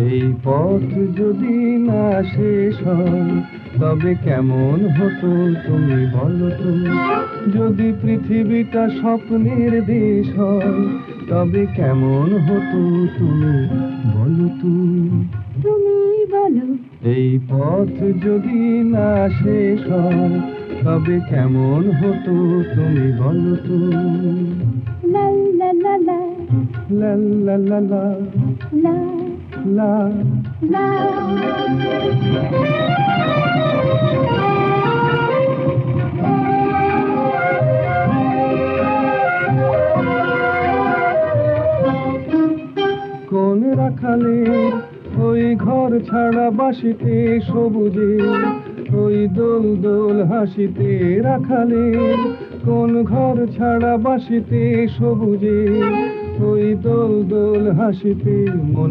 এই পথ যদি না শেষ হয় তবে কেমন হতো তুমি বলো তো। যদি পৃথিবীটা স্বপ্নের দেশ হয় তবে কেমন হতো তুমি বলো তো। তুমি বলো। এই পথ যদি না শেষ হয় তবে কেমন হতো তুমি বলো তো। লা লা লা লা লা লা লা লা লা লা। লা। কোন রাখালে ওই ঘর ছাড়া বাসিতে সবুজে, ওই দোল দোল হাসিতে রাখালে। কোন ঘর ছাড়া বাসিতে সবুজে, ওই দোল দোল হাসিতে মোনা